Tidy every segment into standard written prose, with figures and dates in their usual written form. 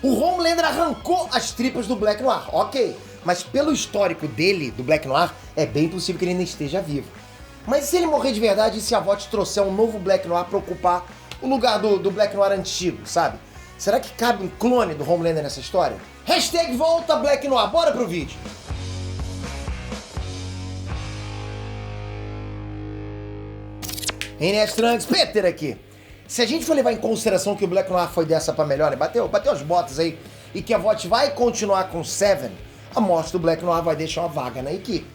O Homelander arrancou as tripas do Black Noir, ok. Mas pelo histórico dele, do Black Noir, é bem possível que ele ainda esteja vivo. Mas se ele morrer de verdade e se a VOT trouxer um novo Black Noir pra ocupar o lugar do Black Noir antigo, sabe? Será que cabe um clone do Homelander nessa história? Hashtag volta Black Noir, bora pro vídeo! NS Trunks, Peter aqui. Se a gente for levar em consideração que o Black Noir foi dessa pra melhor, né? Bateu as botas aí, e que a VOT vai continuar com o Seven, a morte do Black Noir vai deixar uma vaga na equipe.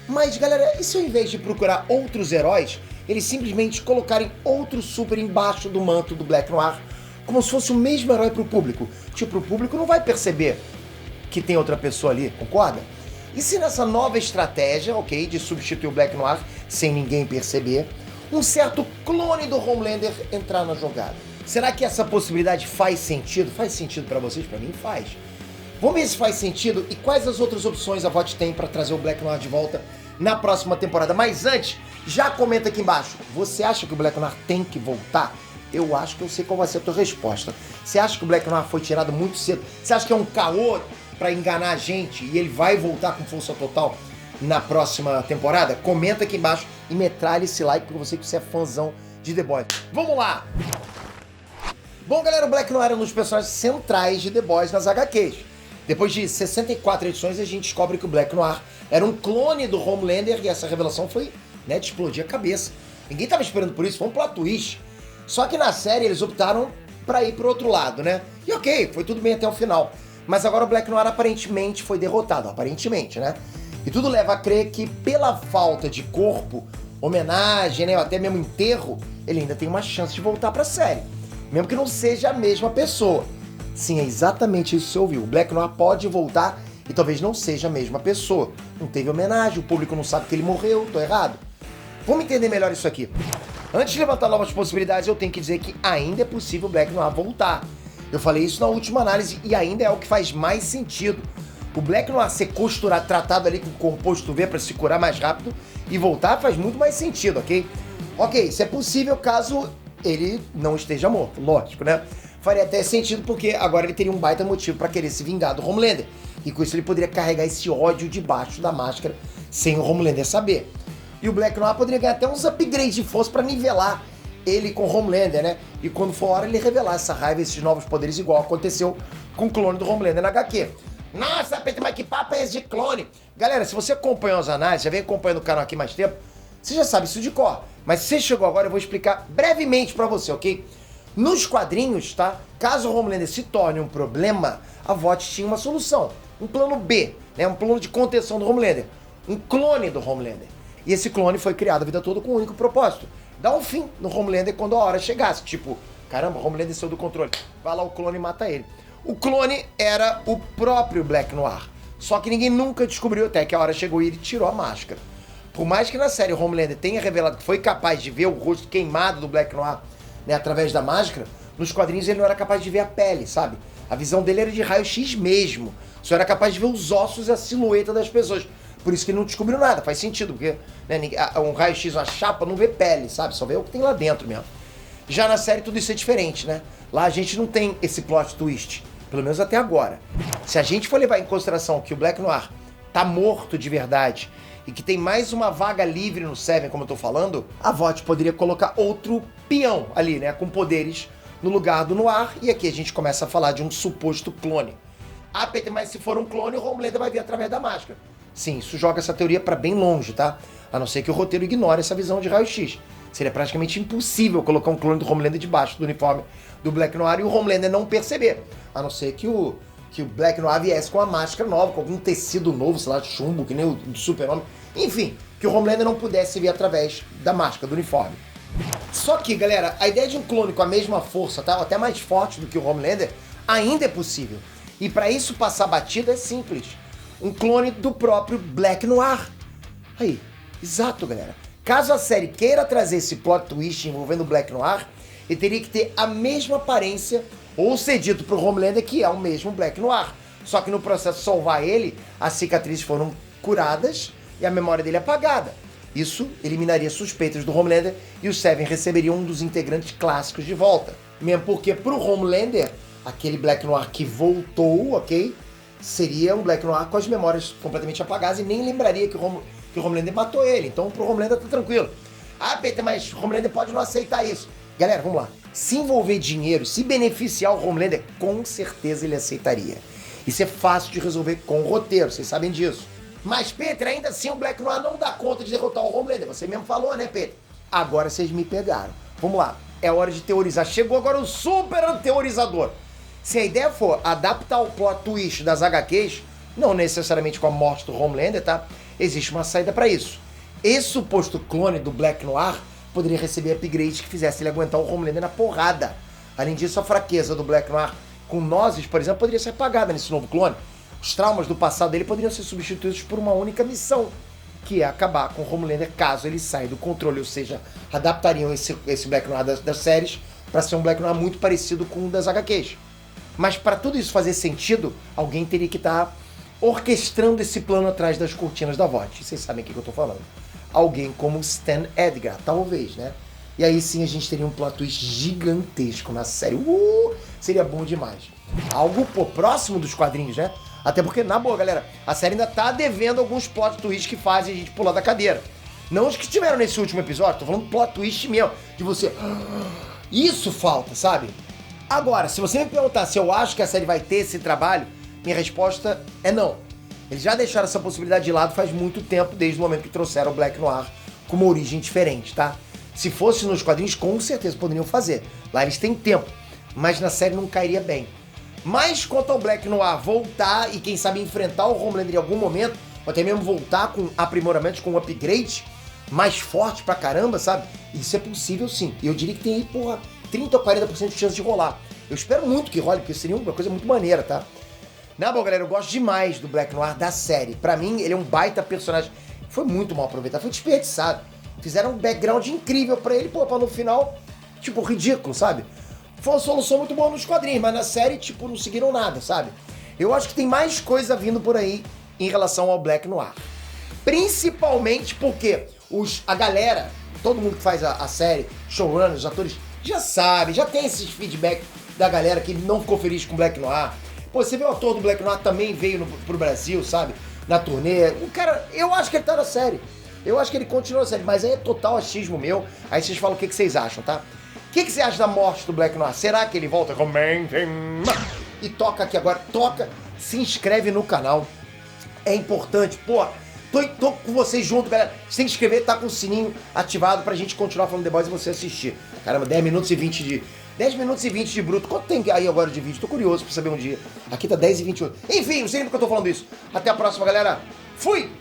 Mas, galera, e se ao invés de procurar outros heróis, eles simplesmente colocarem outro super embaixo do manto do Black Noir, como se fosse o mesmo herói pro público? Tipo, o público não vai perceber que tem outra pessoa ali, concorda? E se nessa nova estratégia, ok, de substituir o Black Noir sem ninguém perceber, um certo clone do Homelander entrar na jogada? Será que essa possibilidade faz sentido? Faz sentido pra vocês? Pra mim faz. Vamos ver se faz sentido e quais as outras opções a VOT tem pra trazer o Black Noir de volta na próxima temporada. Mas antes, já comenta aqui embaixo. Você acha que o Black Noir tem que voltar? Eu acho que eu sei qual vai ser a tua resposta. Você acha que o Black Noir foi tirado muito cedo? Você acha que é um caô pra enganar a gente e ele vai voltar com força total na próxima temporada? Comenta aqui embaixo e metralha esse like porque eu sei que você é fãzão de The Boys. Vamos lá! Bom, galera, o Black Noir é um dos personagens centrais de The Boys nas HQs. Depois de 64 edições, a gente descobre que o Black Noir era um clone do Homelander e essa revelação foi, né, de explodir a cabeça. Ninguém tava esperando por isso, foi um plot twist. Só que na série eles optaram pra ir pro outro lado, né? E ok, foi tudo bem até o final. Mas agora o Black Noir aparentemente foi derrotado, aparentemente, né? E tudo leva a crer que pela falta de corpo, homenagem, né, ou até mesmo enterro, ele ainda tem uma chance de voltar pra série. Mesmo que não seja a mesma pessoa. Sim, é exatamente isso que você ouviu. O Black Noir pode voltar e talvez não seja a mesma pessoa. Não teve homenagem, o público não sabe que ele morreu, tô errado? Vamos entender melhor isso aqui. Antes de levantar novas possibilidades, eu tenho que dizer que ainda é possível o Black Noir voltar. Eu falei isso na última análise e ainda é o que faz mais sentido. O Black Noir ser costurado, tratado ali com composto V para se curar mais rápido e voltar faz muito mais sentido, ok? Ok, isso é possível caso ele não esteja morto, lógico, né? Faria até sentido porque agora ele teria um baita motivo para querer se vingar do Homelander. E com isso ele poderia carregar esse ódio debaixo da máscara sem o Homelander saber. E o Black Noir poderia ganhar até uns upgrades de força para nivelar ele com o Homelander, né? E quando for a hora ele revelar essa raiva, esses novos poderes, igual aconteceu com o clone do Homelander na HQ. Nossa, Peter, mas que papo é esse de clone? Galera, se você acompanhou as análises, já vem acompanhando o canal aqui mais tempo, você já sabe isso de cor. Mas se você chegou agora, eu vou explicar brevemente pra você, ok? Nos quadrinhos, tá? Caso o Homelander se torne um problema, a VOT tinha uma solução. Um plano B, né? Um plano de contenção do Homelander. Um clone do Homelander. E esse clone foi criado a vida toda com um único propósito. Dar um fim no Homelander quando a hora chegasse. Tipo, caramba, o Homelander saiu do controle. Vai lá o clone e mata ele. O clone era o próprio Black Noir. Só que ninguém nunca descobriu até que a hora chegou e ele tirou a máscara. Por mais que na série o Homelander tenha revelado que foi capaz de ver o rosto queimado do Black Noir, né, através da máscara, nos quadrinhos ele não era capaz de ver a pele, sabe? A visão dele era de raio-x mesmo. Só era capaz de ver os ossos e a silhueta das pessoas. Por isso que ele não descobriu nada, faz sentido, porque né, um raio-x, uma chapa, não vê pele, sabe? Só vê o que tem lá dentro mesmo. Já na série tudo isso é diferente, né? Lá a gente não tem esse plot twist, pelo menos até agora. Se a gente for levar em consideração que o Black Noir tá morto de verdade e que tem mais uma vaga livre no Seven, como eu tô falando, a VOT poderia colocar outro peão ali, né, com poderes no lugar do Noir, e aqui a gente começa a falar de um suposto clone. Ah, Peter, mas se for um clone, o Homelander vai vir através da máscara. Sim, isso joga essa teoria pra bem longe, tá? A não ser que o roteiro ignore essa visão de raio-x. Seria praticamente impossível colocar um clone do Homelander debaixo do uniforme do Black Noir e o Homelander não perceber. A não ser que o Black Noir viesse com uma máscara nova, com algum tecido novo, sei lá, chumbo, que nem o do Super-Homem. Enfim, que o Homelander não pudesse ver através da máscara, do uniforme. Só que, galera, a ideia de um clone com a mesma força, tá? Até mais forte do que o Homelander, ainda é possível. E pra isso passar batida é simples. Um clone do próprio Black Noir. Aí, exato, galera. Caso a série queira trazer esse plot twist envolvendo o Black Noir, ele teria que ter a mesma aparência ou ser dito pro Homelander que é o mesmo Black Noir. Só que no processo de salvar ele, as cicatrizes foram curadas e a memória dele apagada. Isso eliminaria suspeitas do Homelander e o Seven receberia um dos integrantes clássicos de volta. Mesmo porque pro Homelander, aquele Black Noir que voltou, ok? Seria um Black Noir com as memórias completamente apagadas e nem lembraria que o Homelander matou ele. Então pro Homelander tá tranquilo. Ah, Peter, mas o Homelander pode não aceitar isso. Galera, vamos lá. Se envolver dinheiro, se beneficiar o Homelander, com certeza ele aceitaria. Isso é fácil de resolver com o roteiro, vocês sabem disso. Mas, Peter, ainda assim o Black Noir não dá conta de derrotar o Homelander. Você mesmo falou, né, Peter? Agora vocês me pegaram. Vamos lá, é hora de teorizar. Chegou agora o super teorizador. Se a ideia for adaptar o plot twist das HQs, não necessariamente com a morte do Homelander, tá? Existe uma saída pra isso. Esse suposto clone do Black Noir poderia receber upgrades que fizesse ele aguentar o Homelander na porrada. Além disso, a fraqueza do Black Noir com nozes, por exemplo, poderia ser apagada nesse novo clone. Os traumas do passado dele poderiam ser substituídos por uma única missão, que é acabar com o Homelander caso ele saia do controle, ou seja, adaptariam esse Black Noir das séries para ser um Black Noir muito parecido com o das HQs. Mas para tudo isso fazer sentido, alguém teria que estar orquestrando esse plano atrás das cortinas da VOD. Vocês sabem o que eu tô falando. Alguém como Stan Edgar, talvez, né? E aí sim a gente teria um plot twist gigantesco na série. Seria bom demais. Algo próximo dos quadrinhos, né? Até porque, na boa, galera, a série ainda tá devendo alguns plot twists que fazem a gente pular da cadeira. Não os que tiveram nesse último episódio, tô falando plot twist mesmo. De você... Isso falta, sabe? Agora, se você me perguntar se eu acho que a série vai ter esse trabalho, minha resposta é não. Eles já deixaram essa possibilidade de lado faz muito tempo, desde o momento que trouxeram o Black Noir com uma origem diferente, tá? Se fosse nos quadrinhos, com certeza poderiam fazer. Lá eles têm tempo, mas na série não cairia bem. Mas quanto ao Black Noir voltar e quem sabe enfrentar o Homelander em algum momento, ou até mesmo voltar com aprimoramentos, com upgrades mais forte pra caramba, sabe? Isso é possível sim. E eu diria que tem aí, porra, 30 ou 40% de chance de rolar. Eu espero muito que role, porque seria uma coisa muito maneira, tá? Na boa, galera, eu gosto demais do Black Noir da série. Pra mim, ele é um baita personagem. Foi muito mal aproveitado, foi desperdiçado. Fizeram um background incrível pra ele, pô, pra no final, tipo, ridículo, sabe? Foi uma solução muito boa nos quadrinhos, mas na série, tipo, não seguiram nada, sabe? Eu acho que tem mais coisa vindo por aí em relação ao Black Noir. Principalmente porque a galera, todo mundo que faz a série, showrunners, os atores, já sabe, já tem esses feedback da galera que não ficou feliz com o Black Noir. Pô, você vê o ator do Black Noir também veio pro Brasil, sabe? Na turnê. O cara, eu acho que ele tá na série. Eu acho que ele continua na série, mas aí é total achismo meu. Aí vocês falam o que vocês acham, tá? O que você acha da morte do Black Noir? Será que ele volta com... E toca aqui agora, toca, se inscreve no canal. É importante, pô. Tô com vocês junto, galera. Você tem que inscrever, tá com o sininho ativado pra gente continuar falando The Boys e você assistir. Caramba, 10 minutos e 20 de bruto. Quanto tem aí agora de vídeo? Tô curioso pra saber um dia. Aqui tá 10 e 28. Enfim, não sei nem porque eu tô falando isso. Até a próxima, galera. Fui!